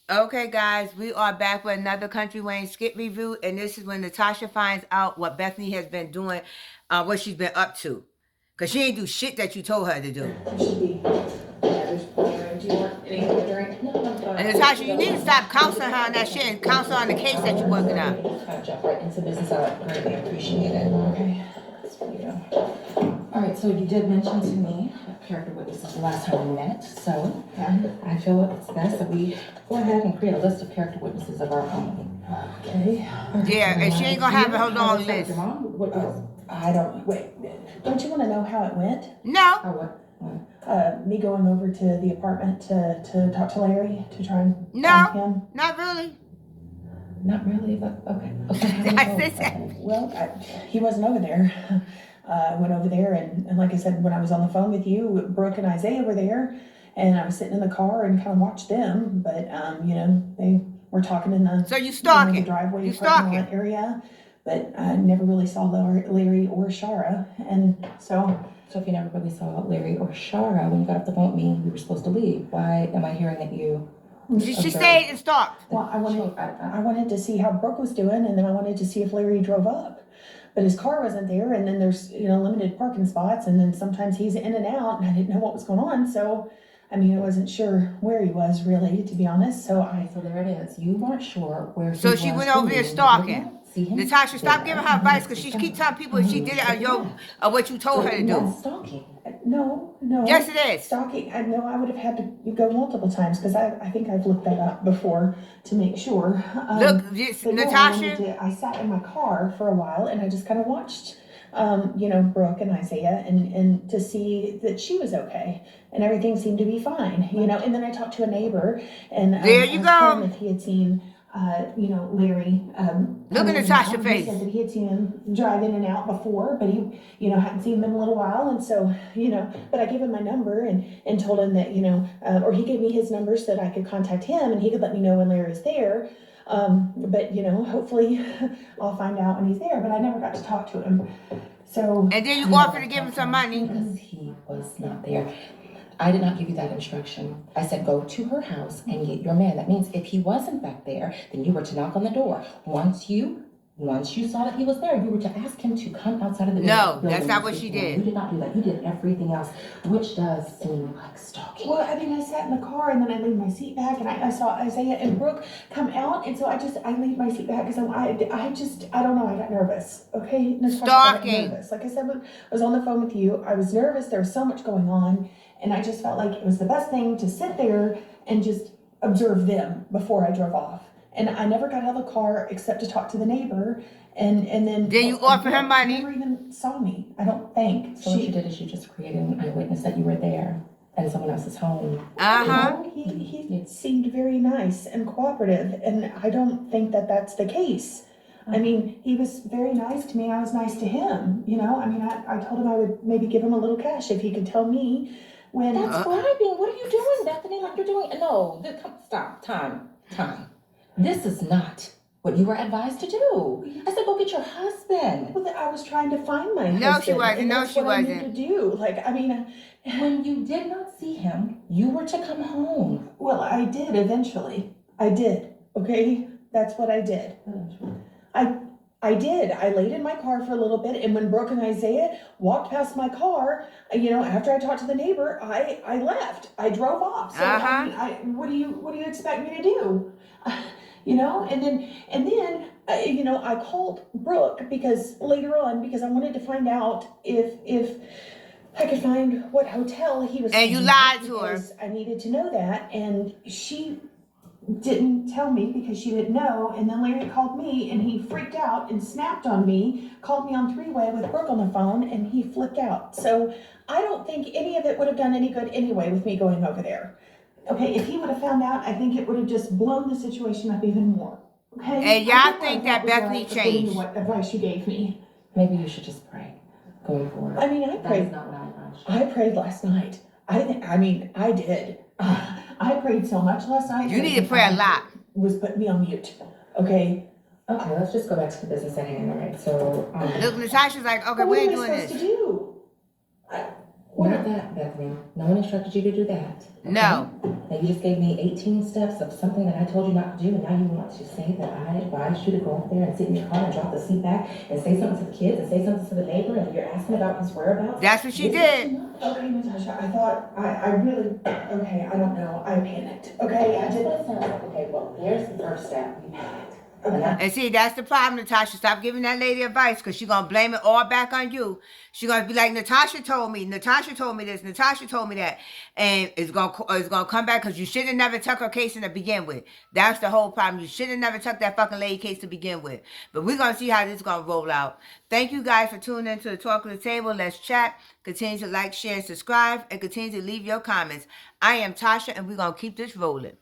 Okay, guys, we are back with another Country Wayne skit review, and this is when Natasha finds out what Bethany has been doing, what she's been up to. Because she ain't do shit that you told her to do. There should be. Yeah, there's. Do you want anything to drink? No, I'm fine. And Natasha, you need to stop counseling her on that shit and counsel on the case that you're working on. Kind of jump right into business. I greatly appreciate it. Okay. That's what you do. All right, so you did mention to me character witnesses the last time we met, so I feel it's best that we go ahead and create a list of character witnesses of our own. Okay. Yeah, and she ain't gonna have a long list. Your mom? What is? I don't. Wait. Don't you want to know how it went? No. Oh, what? Me going over to the apartment to talk to Larry to try and find him. Not really. Not really, but okay. Well, he wasn't over there. I went over there, and like I said, when I was on the phone with you, Brooke and Isaiah were there, and I was sitting in the car and kind of watched them. But they were talking in the the driveway parking lot area, but I never really saw Larry or Shara, and so if you never really saw Larry or Shara when you got off the phone with me, we were supposed to leave. Why am I hearing that you? She stayed and stopped. Well, I wanted to see how Brooke was doing, and then I wanted to see if Larry drove up. But his car wasn't there, and then there's limited parking spots, and then sometimes he's in and out, and I didn't know what was going on. So, I wasn't sure where he was really, to be honest. So there it is. You weren't sure where. So she went over there stalking. Natasha, stop giving her advice because she keeps telling people she did it of what you told her to do. Stalking. No. Yes, it is. Stalking. I know I would have had to go multiple times because I think I've looked that up before to make sure. Look, Natasha. I sat in my car for a while and I just kind of watched, Brooke and Isaiah and to see that she was okay and everything seemed to be fine, And then I talked to a neighbor and there you go. If he had seen. Larry. Look at Natasha's face. He said that he had seen him drive in and out before, but he, hadn't seen him in a little while, and so, but I gave him my number and told him that, or he gave me his number so that I could contact him and he could let me know when Larry's there. But hopefully I'll find out when he's there. But I never got to talk to him. So. And then you offered to give him some money because he was not there. I did not give you that instruction. I said go to her house and get your man. That means if he wasn't back there, then you were to knock on the door. Once you saw that he was there, you were to ask him to come outside of the door. No, that's not what she did. You did not do that. You did everything else, which does seem like stalking. Well, I sat in the car and then I leaned my seat back and I saw Isaiah and Brooke come out, and so I leaned my seat back because I don't know, I got nervous. Okay, stalking. I got nervous. Like I said, when I was on the phone with you, I was nervous. There was so much going on. And I just felt like it was the best thing to sit there and just observe them before I drove off. And I never got out of the car except to talk to the neighbor. And then you offer her money? She never even saw me, I don't think. So what she did is she just created an eyewitness that you were there in someone else's home. He seemed very nice and cooperative. And I don't think that that's the case. He was very nice to me. I was nice to him. I told him I would maybe give him a little cash if he could tell me. That's bribing. What are you doing, Bethany? Like you're doing? No, stop. Time. This is not what you were advised to do. I said, go get your husband. Well, I was trying to find my husband. No, she wasn't. No, she wasn't. I needed to do. When you did not see him, you were to come home. Well, I did eventually. I did. Okay, that's what I did. I did. I laid in my car for a little bit, and when Brooke and Isaiah walked past my car, after I talked to the neighbor, I left. I drove off. So what do you expect me to do? And then I called Brooke because later on I wanted to find out if I could find what hotel he was. And you lied to her. I needed to know that, and she didn't tell me because she didn't know. And then Larry called me and he freaked out and snapped on me, called me on three-way with Brooke on the phone, and he flipped out. So I don't think any of it would have done any good anyway with me going over there. Okay, if he would have found out, I think it would have just blown the situation up even more. Okay? And y'all think that Bethany changed? What advice you gave me. Maybe you should just pray going forward. I prayed. That is not what I advised. I prayed last night. I did. I prayed so much last night. You need to pray a lot. Was putting me on mute. Okay, let's just go back to the business at hand. All right. So look, Natasha's like, okay, we ain't doing this. What am I supposed to do? Not that, Bethany. No one instructed you to do that. Okay? No. Now you just gave me 18 steps of something that I told you not to do, and now you want to say that I advised you to go up there and sit in your car and drop the seat back and say something to the kids and say something to the neighbor, and you're asking about his whereabouts? That's what she This is did. too much. Okay, Natasha, I thought, I really, okay, I don't know, I panicked, okay? I That's did, what it sounds like. Okay, well, there's the first step. You panicked. okay. And see, that's the problem, Natasha. Stop giving that lady advice because she's going to blame it all back on you. She's going to be like, Natasha told me this, Natasha told me that. And it's going to come back because you should have never took her case in to begin with. That's the whole problem. You should have never took that fucking lady case to begin with. But we're going to see how this is going to roll out. Thank you guys for tuning in to the Talk of the Table. Let's chat. Continue to like, share, and subscribe. And continue to leave your comments. I am Tasha, and we're going to keep this rolling.